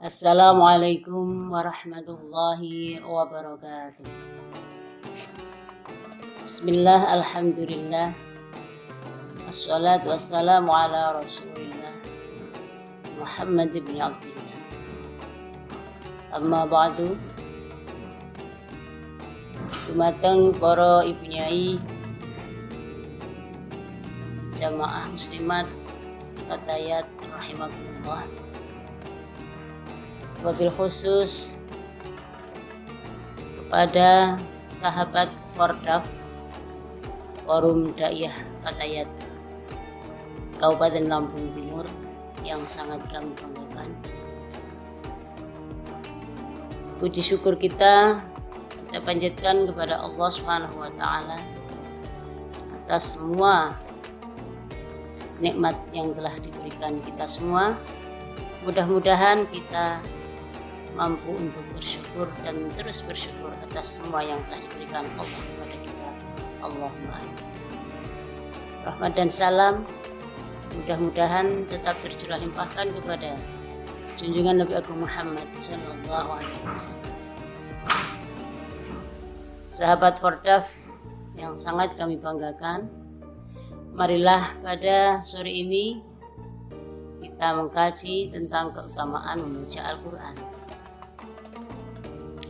Assalamualaikum warahmatullahi wabarakatuh. Bismillah, alhamdulillah, assalatu wassalamu ala rasulillah Muhammad ibn Abdillah. Amma ba'du. Dumateng para ibu nyai, jamaah muslimat fatayat rahimakumullah. Wabil khusus kepada sahabat Fordaf Forum Daiyah Fatayat Kabupaten Lampung Timur yang sangat kami banggakan. Puji syukur kita panjatkan kepada Allah Subhanahu wa taala atas semua nikmat yang telah diberikan kita semua. Mudah-mudahan kita mampu untuk bersyukur dan terus bersyukur atas semua yang telah diberikan Allah kepada kita. Allahumma amin. Rahmat dan salam mudah-mudahan tetap tercurah limpahkan kepada junjungan Nabi Agung Muhammad sallallahu alaihi wasallam. Sahabat Fordaf yang sangat kami banggakan, marilah pada sore ini kita mengkaji tentang keutamaan membaca Al-Quran.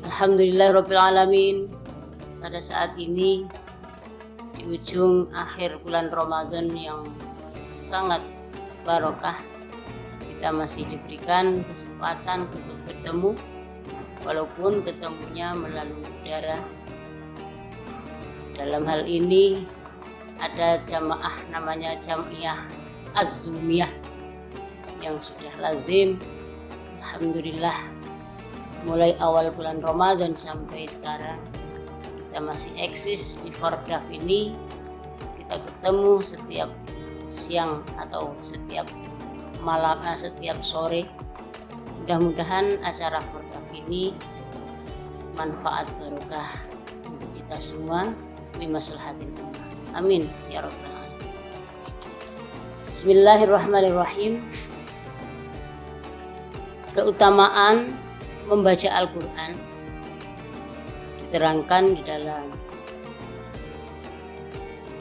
Alhamdulillahirabbil alamin. Pada saat ini di ujung akhir bulan Ramadan yang sangat barokah, kita masih diberikan kesempatan untuk bertemu, walaupun ketemunya melalui udara. Dalam hal ini ada jamaah namanya Jam'iyah Az-Zumiyah yang sudah lazim, alhamdulillah, mulai awal bulan Ramadan sampai sekarang kita masih eksis di Fordaf ini. Kita ketemu setiap siang atau setiap malam, setiap sore. Mudah-mudahan acara Fordaf ini manfaat barokah untuk kita semua, limaslahatil ummah. Amin ya rabbal alamin. Bismillahirrahmanirrahim. Keutamaan membaca Al-Quran diterangkan di dalam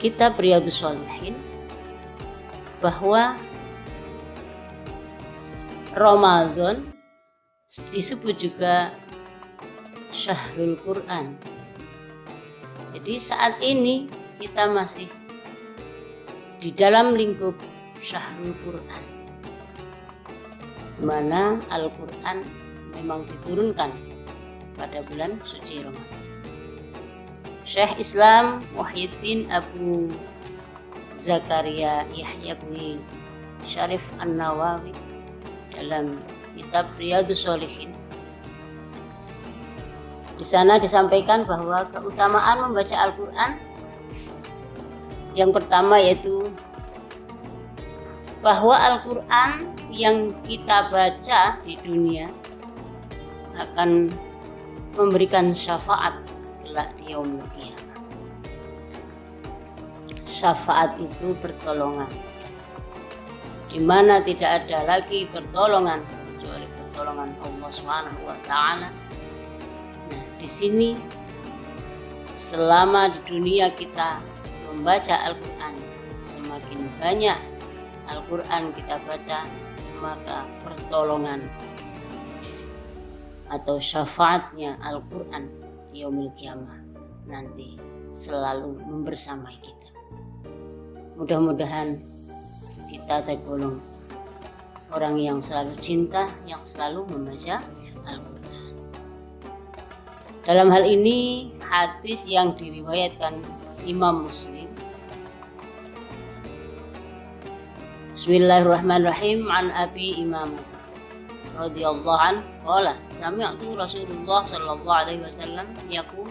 kitab Riyadhus Shalihin bahwa Ramadan disebut juga Syahrul Quran. Jadi saat ini kita masih di dalam lingkup Syahrul Quran, di mana Al-Quran memang diturunkan pada bulan suci Ramadan. Syekh Islam Muhyiddin Abu Zakaria Yahya bin Syarif An-Nawawi dalam kitab Riyadhus Shalihin, di sana disampaikan bahwa keutamaan membaca Al-Quran yang pertama yaitu bahwa Al-Quran yang kita baca di dunia akan memberikan syafaat kelak di yaumil qiyamah. Syafaat itu pertolongan, di mana tidak ada lagi pertolongan kecuali pertolongan Allah Subhanahu wa taala. Nah, di sini selama di dunia kita membaca Al-Quran, semakin banyak Al-Quran kita baca, maka pertolongan atau syafaatnya Al-Quran yaumil qiyamah nanti selalu membersamai kita. Mudah-mudahan kita tergolong orang yang selalu cinta, yang selalu membaca Al-Quran. Dalam hal ini hadis yang diriwayatkan Imam Muslim. Bismillahirrahmanirrahim. An Abi Imamah radhiyallahu anhu qala sami'tu Rasulullah sallallahu alaihi wasallam yaqul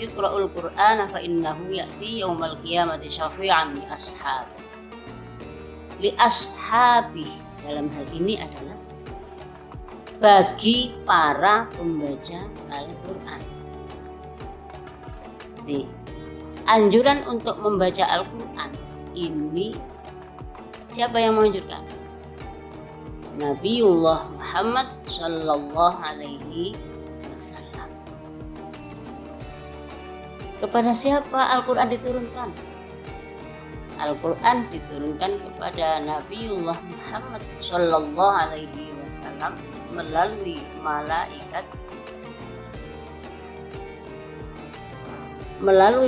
Iqra'ul Qur'ana fa innahu ya'ti yaumal qiyamati syafi'an li ashabi. Dalam hal ini adalah bagi para pembaca Al-Qur'an. Jadi, anjuran untuk membaca Al-Qur'an ini siapa yang menganjurkan? Nabiullah Muhammad sallallahu alaihi wasallam. Kepada siapa Al-Qur'an diturunkan? Al-Qur'an diturunkan kepada Nabiullah Muhammad sallallahu alaihi wasallam melalui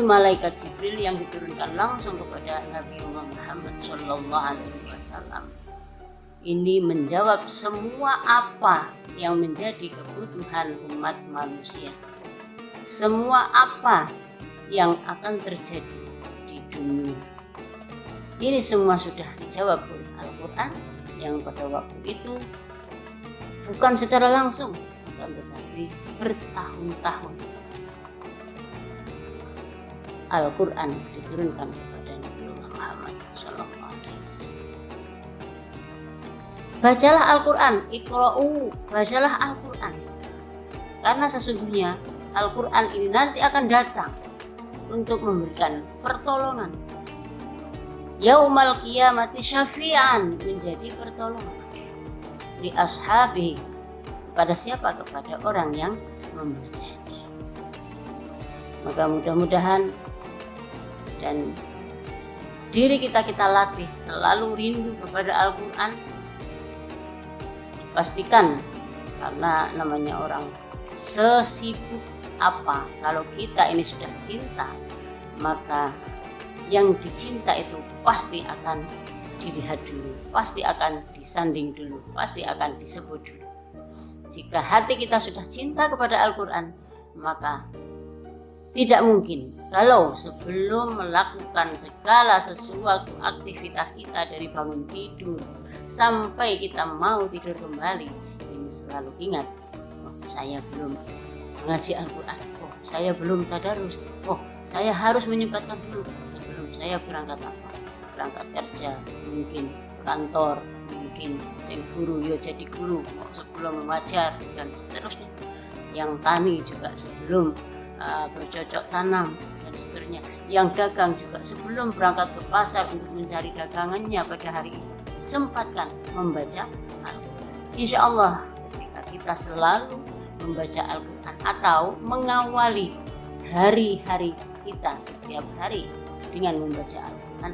malaikat Jibril yang diturunkan langsung kepada Nabiullah Muhammad sallallahu alaihi wasallam. Ini menjawab semua apa yang menjadi kebutuhan umat manusia. Semua apa yang akan terjadi di dunia. Ini semua sudah dijawab oleh Al-Quran yang pada waktu itu bukan secara langsung, tetapi bertahun-tahun. Al-Quran diturunkan kepada Nabiullah Muhammad sallallahu alaihi wasallam. Bacalah Al-Quran, iqra'u, bacalah Al-Quran. Karena sesungguhnya Al-Quran ini nanti akan datang untuk memberikan pertolongan. Yaumal qiyamati syafi'an, menjadi pertolongan. Li ashabi, kepada siapa? Kepada orang yang membacanya. Maka mudah-mudahan dan diri kita latih selalu rindu kepada Al-Quran. Pastikan, karena namanya orang sesibuk apa, kalau kita ini sudah cinta, maka yang dicinta itu pasti akan dilihat dulu, pasti akan disanding dulu, pasti akan disebut dulu. Jika hati kita sudah cinta kepada Al-Quran, maka tidak mungkin kalau sebelum melakukan segala sesuatu aktivitas kita dari bangun tidur sampai kita mau tidur kembali, ini selalu ingat, oh, saya belum mengaji Al-Quran, oh, saya belum tadarus, oh, saya harus menyempatkan dulu sebelum saya berangkat apa, berangkat kerja, mungkin kantor, mungkin sing guru ya jadi guru, sebelum mengajar dan seterusnya. Yang tani juga sebelum bercocok tanam dan seterusnya. Yang dagang juga sebelum berangkat ke pasar untuk mencari dagangannya pada hari ini, sempatkan membaca Al-Quran. Insya Allah ketika kita selalu membaca Al-Quran atau mengawali hari-hari kita setiap hari dengan membaca Al-Quran,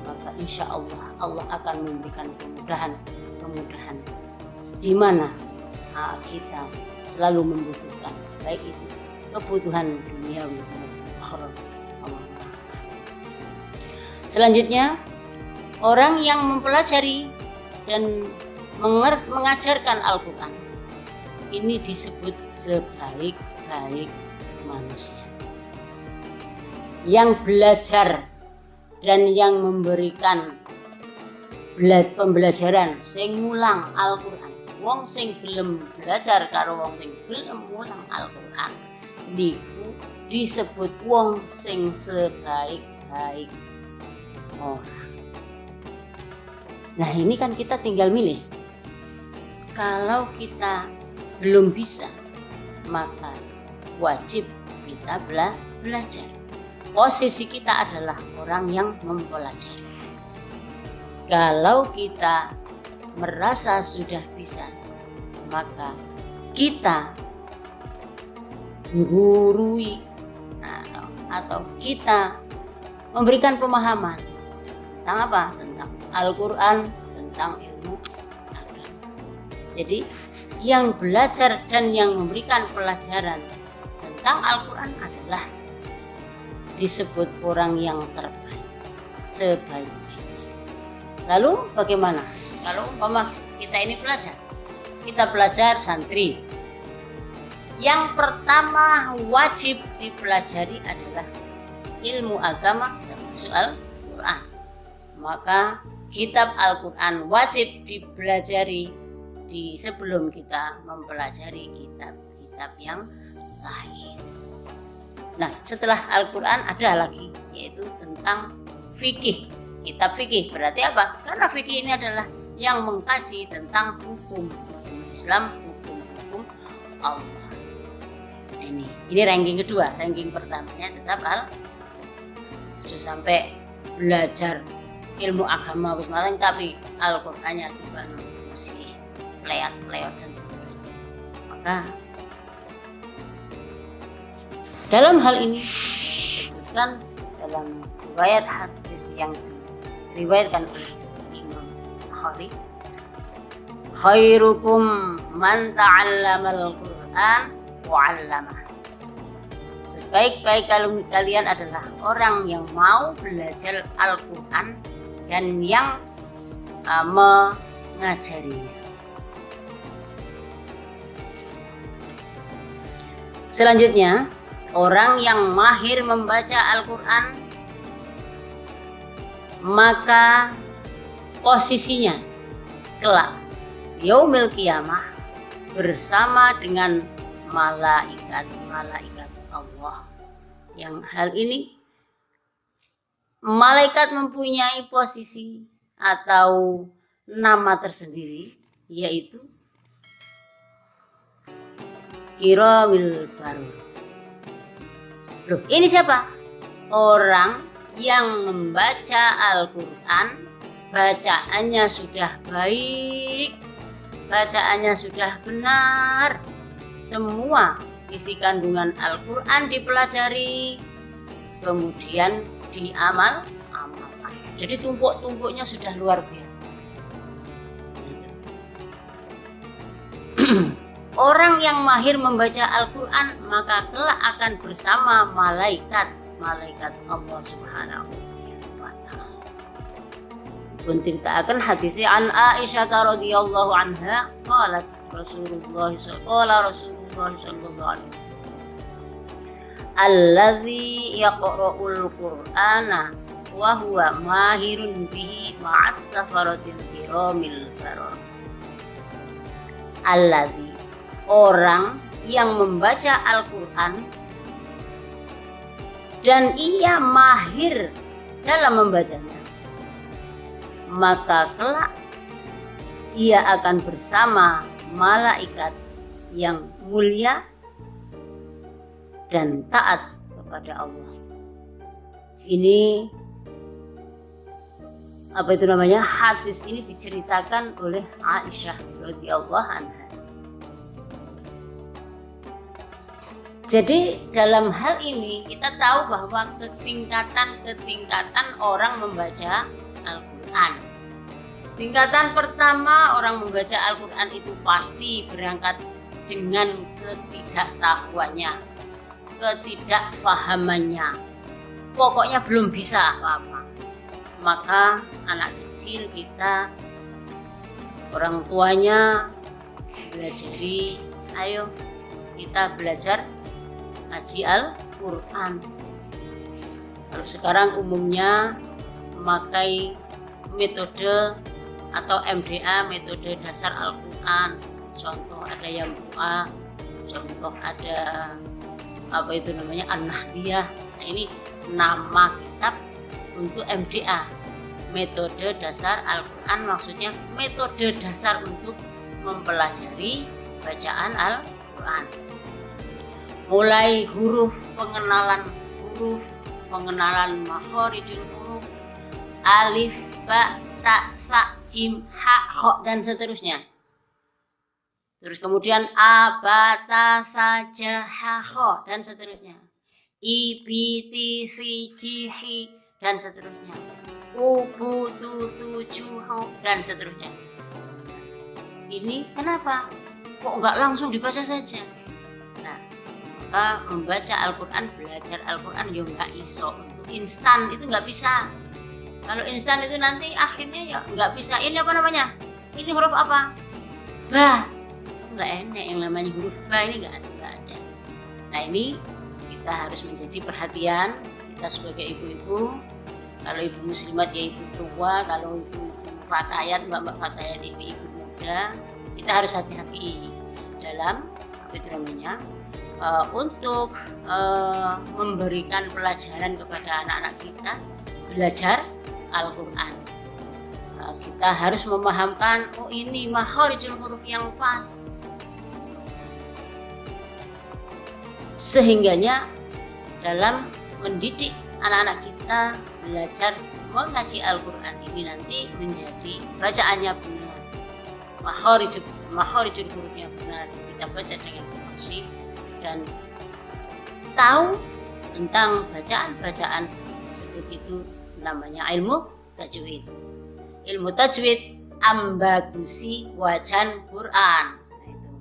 maka insya Allah Allah akan memberikan kemudahan di mana kita selalu membutuhkan, baik itu kebutuhan duniawi maupun akhirat. Selanjutnya, orang yang mempelajari dan mengajarkan Al-Quran ini disebut sebaik-baik manusia. Yang belajar dan yang memberikan pembelajaran sing mulang Al-Quran. Wong sing gelem belajar karo wong sing gelem mulang Al-Quran niku disebut wong sing sebaik-baik orang. Nah, ini kan kita tinggal milih. Kalau kita belum bisa, maka wajib kita belajar. Posisi kita adalah orang yang mempelajari. Kalau kita merasa sudah bisa, maka kita menggurui atau kita memberikan pemahaman tentang apa? Tentang Al-Quran, tentang ilmu agama. Jadi yang belajar dan yang memberikan pelajaran tentang Al-Quran adalah disebut orang yang terbaik, sebaik-baiknya. Lalu bagaimana? Kalau umpama kita ini kita belajar santri, yang pertama wajib dipelajari adalah ilmu agama termasuk Al-Quran. Maka kitab Al-Quran wajib dipelajari sebelum kita mempelajari kitab-kitab yang lain. Nah, setelah Al-Quran ada lagi, yaitu tentang fikih, kitab fikih. Berarti apa? Karena fikih ini adalah yang mengkaji tentang hukum Islam, hukum Allah. Nah, ini ranking kedua. Ranking pertamanya tetap sudah sampai belajar ilmu agama wis malang, tapi Al-Qur'annya tiba masih lewat dan seterusnya. Maka dalam hal ini disebutkan dalam riwayat hadis yang diriwayatkan oleh Imam Bukhari, khairukum man ta'allamal Qur'an wa 'allamah. Sebaik-baik kalian adalah orang yang mau belajar Al-Qur'an dan yang mengajarinya. Selanjutnya, orang yang mahir membaca Al-Quran, maka posisinya kelak yaumil qiyamah bersama dengan malaikat Allah. Yang hal ini malaikat mempunyai posisi atau nama tersendiri, yaitu Kiramil Barur. Loh, ini siapa? Orang yang membaca Al-Quran, bacaannya sudah baik, bacaannya sudah benar, semua isi kandungan Al-Quran dipelajari, kemudian diamalkan. Jadi tumpuk-tumpuknya sudah luar biasa. Orang yang mahir membaca Al-Quran maka kelak akan bersama malaikat Allah Subhanahu wa ta'ala. Pun ceritakan hadisnya an Aisyah radhiyallahu anha qalat Rasulullah sallallahu alaihi wasallam, alladzi yaqra'ul Qur'ana wa huwa mahirun bihi ma'as safaratil kiramil baror. Alladzi, orang yang membaca Al-Quran dan ia mahir dalam membacanya, maka kelak ia akan bersama malaikat yang mulia dan taat kepada Allah. Ini hadis ini diceritakan oleh Aisyah radhiyallahu anha. Jadi dalam hal ini kita tahu bahwa ketingkatan orang membaca Al-Quran. Tingkatan pertama, orang membaca Al-Quran itu pasti berangkat dengan ketidaktahuannya, ketidakfahamannya. Pokoknya belum bisa apa-apa. Maka anak kecil kita, orang tuanya belajari, ayo kita belajar ngaji Al-Quran. Kalau sekarang umumnya memakai metode atau MDA, metode dasar Al-Quran. Contoh ada yang Yambu'a, contoh ada An-Nahdiyah. Nah, ini nama kitab untuk MDA, metode dasar Al-Quran, maksudnya metode dasar untuk mempelajari bacaan Al-Quran. Mulai pengenalan makhorijul huruf, alif, ba, ta, sa, jim, ha, kho, dan seterusnya. Terus kemudian a, ba, ta, sa, ja, ha, kho, dan seterusnya. I, bi, ti, si, ji, hi, dan seterusnya. U, bu, tu, su, ju, ho, dan seterusnya. Ini kenapa? Kok nggak langsung dibaca saja? Membaca Al-Quran, belajar Al-Quran ya nggak iso, untuk instan itu nggak bisa. Kalau instan itu nanti akhirnya ya nggak bisa. Ini apa namanya? Ini huruf apa? Ba. Nggak enak yang namanya huruf ba, ini nggak ada. Nah, ini kita harus menjadi perhatian kita sebagai ibu-ibu. Kalau ibu muslimat ya ibu tua, kalau ibu fatayat, mbak fatayat ini ibu muda, kita harus hati-hati dalam untuk memberikan pelajaran kepada anak-anak kita belajar Al-Quran. Kita harus memahamkan, oh ini makharijul huruf yang pas, sehingganya dalam mendidik anak-anak kita belajar mengaji Al-Quran ini nanti menjadi bacaannya benar, makharijul hurufnya benar, kita baca dengan fasih dan tahu tentang bacaan-bacaan tersebut. Itu namanya ilmu tajwid. Ilmu tajwid ambagusi wajan Quran. Nah, itu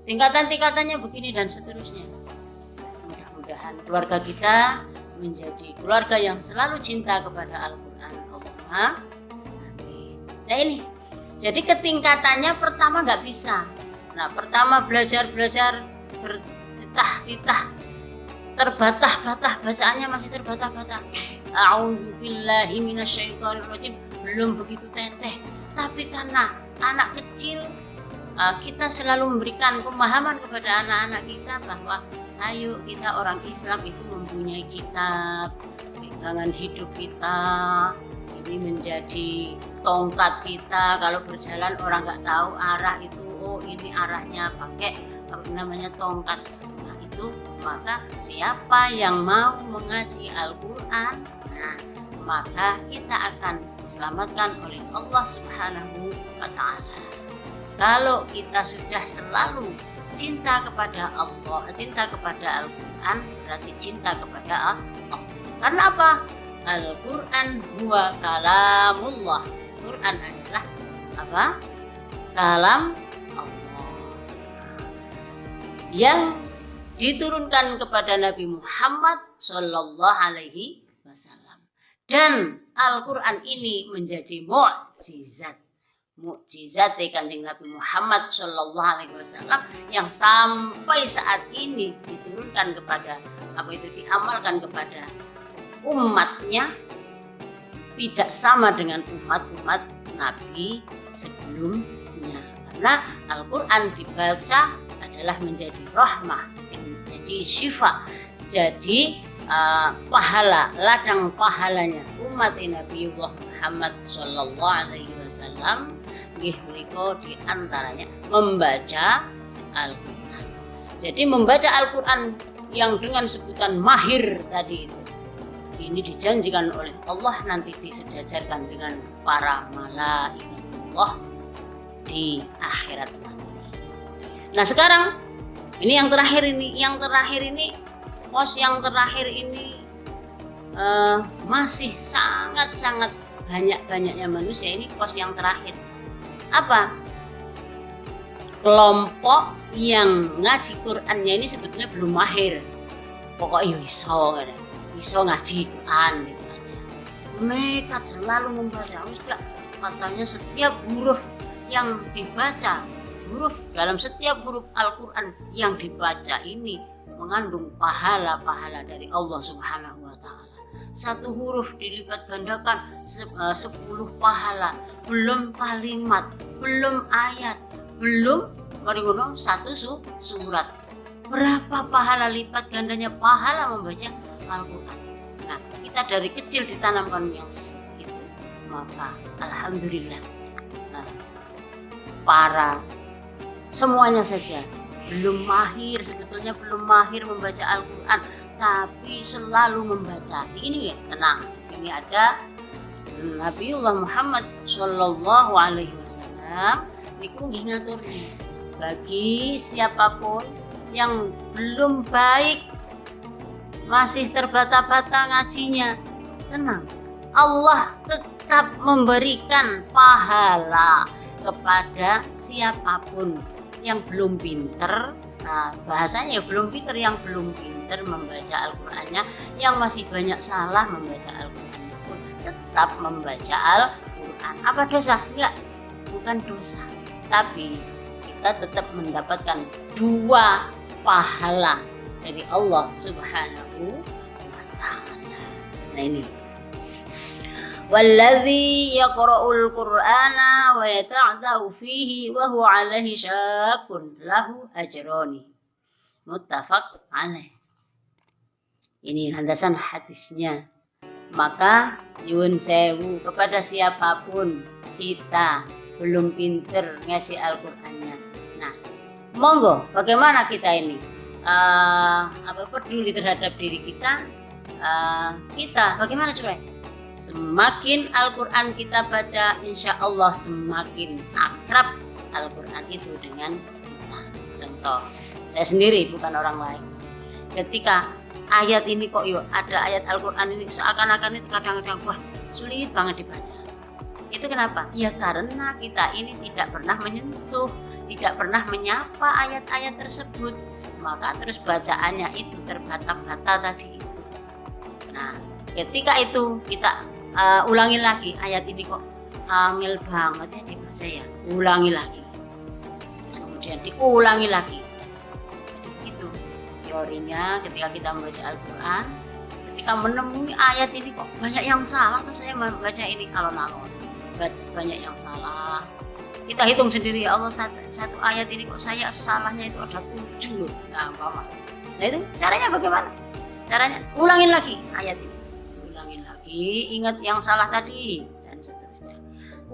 tingkatan-tingkatannya begini dan seterusnya. Mudah-mudahan keluarga kita menjadi keluarga yang selalu cinta kepada Al-Quran. Allahumma amin. Nah ini, jadi ketingkatannya pertama nggak bisa. Nah pertama belajar bertitah-titah, terbatah-batah, bacaannya masih terbatah-batah. A'udzubillahi minasyaitonirrajim, belum begitu teteh. Tapi karena anak kecil, kita selalu memberikan pemahaman kepada anak-anak kita bahwa ayo kita orang Islam itu mempunyai kitab, pegangan hidup kita, ini menjadi tongkat kita. Kalau berjalan orang nggak tahu arah itu, oh ini arahnya pakai namanya tongkat. Nah itu, maka siapa yang mau mengaji Al-Quran, nah maka kita akan diselamatkan oleh Allah Subhanahu wa Ta'ala. Kalau kita sudah selalu cinta kepada Allah, cinta kepada Al-Quran, berarti cinta kepada Allah. Karena apa? Al-Quran huwa kalamullah. Quran adalah apa? Kalam Allah yang diturunkan kepada Nabi Muhammad Sallallahu Alaihi Wasallam. Dan Al-Quran ini menjadi mukjizat Kanjeng Nabi Muhammad Sallallahu Alaihi Wasallam yang sampai saat ini diturunkan kepada diamalkan kepada umatnya, tidak sama dengan umat-umat Nabi sebelumnya. Karena Al-Quran dibaca adalah menjadi rahmah, menjadi syifa, jadi pahala, ladang pahalanya umat Nabiullah Muhammad Sallallahu Alaihi Wasallam nggih menika di antaranya membaca Al-Quran. Jadi membaca Al-Quran yang dengan sebutan mahir tadi itu, ini dijanjikan oleh Allah nanti disejajarkan dengan para malaikatullah di akhirat nanti. Nah sekarang ini yang terakhir ini pos yang terakhir ini masih sangat-sangat banyaknya manusia. Ini pos yang terakhir. Apa? Kelompok yang ngaji Qurannya ini sebetulnya belum mahir. Pokoknya iso ngaji Quran gitu aja. Nekat selalu membaca. Sudah katanya setiap huruf yang dibaca, dalam setiap huruf Al-Quran yang dibaca ini mengandung pahala-pahala dari Allah Subhanahu wa Ta'ala. Satu huruf dilipat gandakan 10 pahala, belum kalimat, belum ayat, belum satu surat. Berapa pahala lipat gandanya pahala membaca Al-Quran. Nah, kita dari kecil ditanamkan yang seperti itu, maka alhamdulillah para semuanya saja belum mahir membaca Al-Quran, tapi selalu membaca. Ini tenang, di sini ada Nabiullah Muhammad Sallallahu Alaihi Wasallam niku nggih ngatur bagi siapapun yang belum baik, masih terbata-bata ngajinya, tenang, Allah tetap memberikan pahala kepada siapapun yang belum pinter. Nah bahasanya belum pinter, yang belum pinter membaca Al-Qurannya, yang masih banyak salah membaca Al-Qurannya pun tetap membaca Al-Quran. Apa dosa? Enggak, bukan dosa, tapi kita tetap mendapatkan 2 pahala dari Allah Subhanahu wa Ta'ala. Nah ini, walladzi yaqra'ul Qur'ana wa yata'addau fihi wa huwa 'alaihi syaqqun lahu ajrani. muttafaq alaih. Ini landasan hadisnya. Maka nyuwun sewu kepada siapapun kita belum pinter ngaji Al-Qur'annya. Nah, monggo bagaimana kita ini peduli terhadap diri kita. Kita bagaimana coba? Semakin Al-Qur'an kita baca, insya Allah semakin akrab Al-Qur'an itu dengan kita. Contoh, saya sendiri bukan orang lain. Ketika ayat ini kok ada ayat Al-Qur'an ini seakan-akan itu kadang-kadang wah sulit banget dibaca. Itu kenapa? Ya karena kita ini tidak pernah menyentuh, tidak pernah menyapa ayat-ayat tersebut. Maka terus bacaannya itu terbata-bata tadi itu. Nah, ketika itu kita ulangi lagi ayat ini kok angel banget ya dibaca ya. Ulangi lagi. Terus kemudian diulangi lagi. Jadi begitu teorinya ketika kita membaca Al-Qur'an, ketika menemui ayat ini kok banyak yang salah, terus saya membaca ini alon-alon, banyak yang salah. Kita hitung sendiri, ya Allah, satu ayat ini kok saya salahnya itu ada 7. Nah, itu caranya bagaimana? Caranya ulangin lagi ayat ini, ulangin lagi, ingat yang salah tadi dan seterusnya.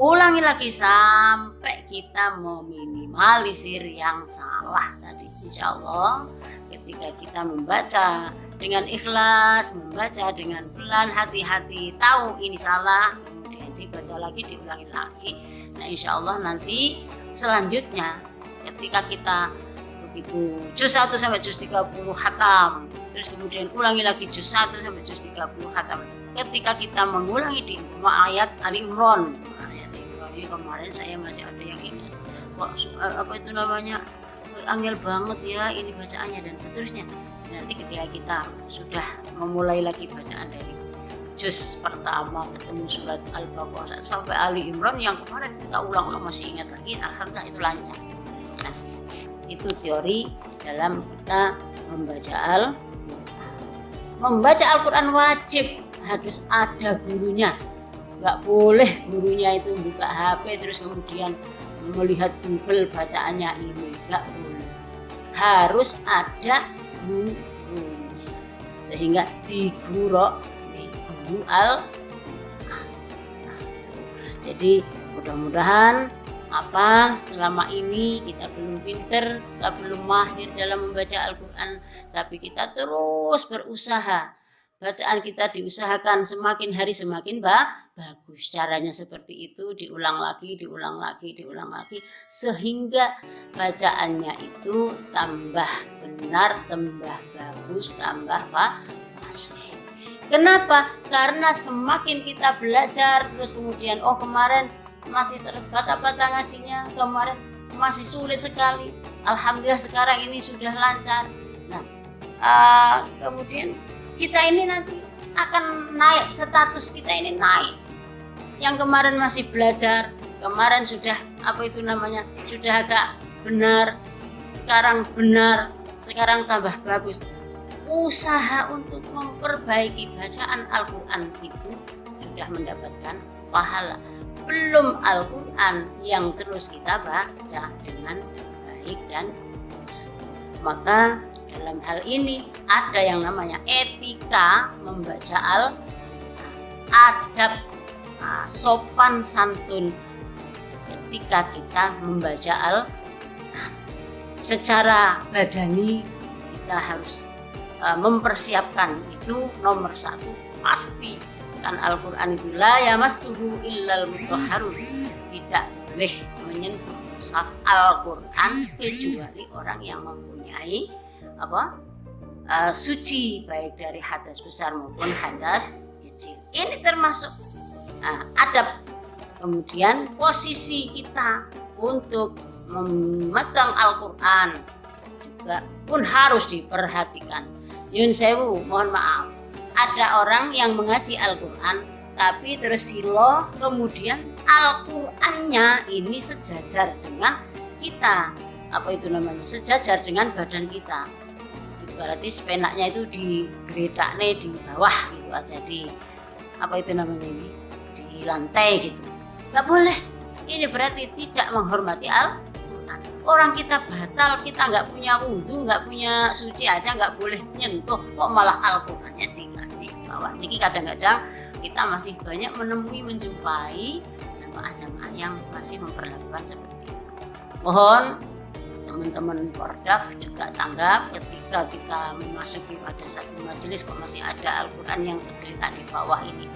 Ulangi lagi sampai kita meminimalisir yang salah tadi. Insya Allah ketika kita membaca dengan ikhlas, membaca dengan pelan, hati-hati, tahu ini salah, kemudian dibaca lagi, diulangi lagi. Nah, insya Allah nanti selanjutnya ketika kita begitu juz 1 sampai juz 30 khatam, terus kemudian ulangi lagi juz 1 sampai juz 30 khatam. Ketika kita mengulangi di ayat Ali Imran, ini kemarin saya masih ada yang ingat, apa itu namanya, angel banget ya ini bacaannya dan seterusnya. Nanti ketika kita sudah memulai lagi bacaan dari juz pertama ketemu surat Al-Baqarah sampai Ali Imran yang kemarin kita ulang-ulang masih ingat lagi, alhamdulillah itu lancar. Nah, itu teori dalam kita membaca Al-Qur'an wajib harus ada gurunya. Nggak boleh gurunya itu buka HP terus kemudian melihat Google bacaannya ini, nggak boleh. Harus ada gurunya sehingga diguru Al-Qur'an. Jadi mudah-mudahan selama ini kita belum pinter, kita belum mahir dalam membaca Al-Qur'an, tapi kita terus berusaha. Bacaan kita diusahakan semakin hari semakin bagus. Caranya seperti itu, diulang lagi, sehingga bacaannya itu tambah benar, tambah bagus, tambah fasih. Kenapa? Karena semakin kita belajar, terus kemudian kemarin masih terbata-bata ngajinya, kemarin masih sulit sekali. Alhamdulillah sekarang ini sudah lancar. Nah, kemudian kita ini nanti akan naik, status kita ini naik. Yang kemarin masih belajar, kemarin sudah sudah agak benar, sekarang tambah bagus. Usaha untuk memperbaiki bacaan Al-Qur'an itu sudah mendapatkan pahala. Belum Al-Qur'an yang terus kita baca dengan baik dan benar. Maka dalam hal ini ada yang namanya etika membaca Al-Qur'an, adab, sopan santun ketika kita membaca Al-Qur'an. Secara badani kita harus mempersiapkan, itu nomor 1 pasti. Kan Al-Qur'an itu la yamassuhu illal mutahharun, tidak boleh menyentuh mushaf Al-Qur'an kecuali orang yang mempunyai suci, baik dari hadas besar maupun hadas kecil. Ini termasuk adab. Kemudian posisi kita untuk memegang Al-Qur'an juga pun harus diperhatikan. Yun sewu, mohon maaf, ada orang yang mengaji Al-Qur'an tapi terus silo, kemudian Al-Qur'annya ini sejajar dengan kita, sejajar dengan badan kita. Berarti penaknya itu digeletaknya di bawah gitu aja, di di lantai gitu. Nggak boleh. Ini berarti tidak menghormati Al-Qur'an. Orang kita batal, kita nggak punya wudhu, nggak punya suci aja nggak boleh nyentuh, kok malah Al-Qur'annya dikasih bawah. Niki kadang-kadang kita masih banyak menjumpai jamaah-jamaah yang masih memperlakukan seperti itu. Mohon teman-teman Pordaf juga tanggap ketika kita memasuki pada satu majelis kok masih ada Al-Qur'an yang tergeletak di bawah ini.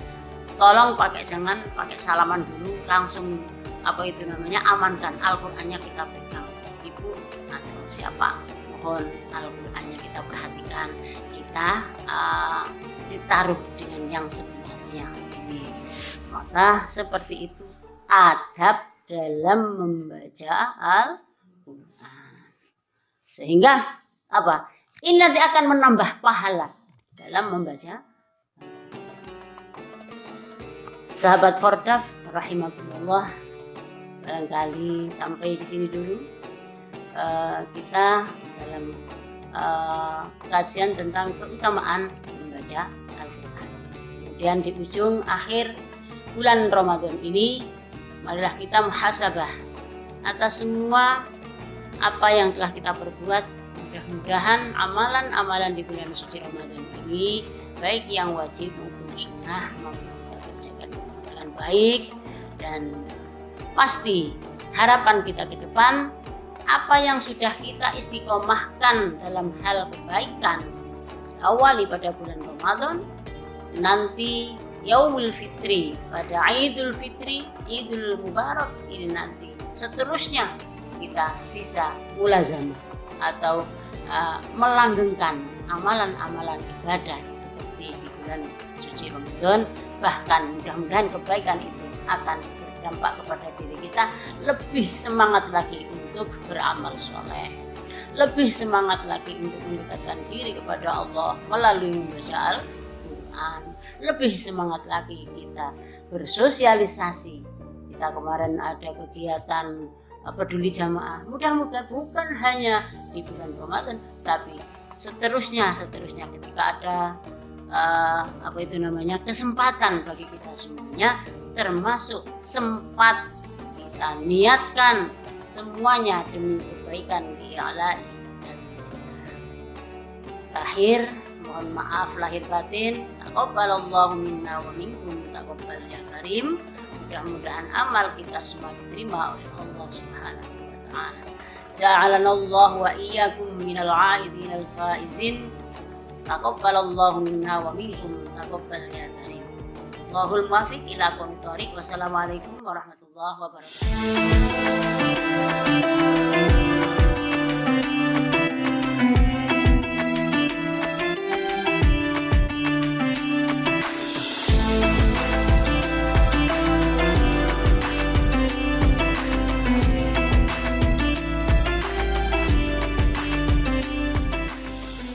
Tolong jangan pakai salaman dulu, langsung amankan Al-Qur'annya kita pegang. Ibu atau siapa, mohon Al-Qur'annya kita perhatikan, kita ditaruh dengan yang sebenarnya. Maka seperti itu adab dalam membaca Al-Qur'an. Sehingga ini nanti akan menambah pahala dalam membaca. Sahabat Pordaf rahimakumullah, barangkali sampai di sini dulu kita dalam kajian tentang keutamaan membaca Al-Qur'an. Kemudian di ujung akhir bulan Ramadan ini, marilah kita muhasabah atas semua apa yang telah kita perbuat. Mudah-mudahan amalan-amalan di bulan suci Ramadan ini, baik yang wajib maupun sunnah, kita kerjakan dengan baik. Dan pasti harapan kita ke depan, apa yang sudah kita istiqomahkan dalam hal kebaikan awali pada bulan Ramadan, nanti Yaumul Fitri, pada Idul Fitri, Idul Mubarak ini nanti seterusnya kita bisa mulazamah atau melanggengkan amalan-amalan ibadah seperti di bulan suci Ramadan. Bahkan mudah-mudahan kebaikan itu akan berdampak kepada diri kita, lebih semangat lagi untuk beramal soleh, lebih semangat lagi untuk mendekatkan diri kepada Allah melalui membaca Al-Quran, lebih semangat lagi kita bersosialisasi. Kita kemarin ada kegiatan peduli jamaah, mudah-mudahan bukan hanya di bulan Ramadan, tapi seterusnya ketika ada kesempatan bagi kita semuanya, termasuk sempat kita niatkan semuanya demi kebaikan di'alai. Terakhir, mohon maaf lahir batin, taqabbalallahu minna wa minkum taqabbal ya karim. Mudah-mudahan amal kita semua diterima oleh Allah Subhanahu wa taala. Ja'alanallahu wa iyyakum minal 'aidin al-faizin. Taqabbalallahu minna wa minkum taqabbal ya karim. Allahul muwaffiq ila aqwamit thoriq. Wassalamualaikum warahmatullahi wabarakatuh.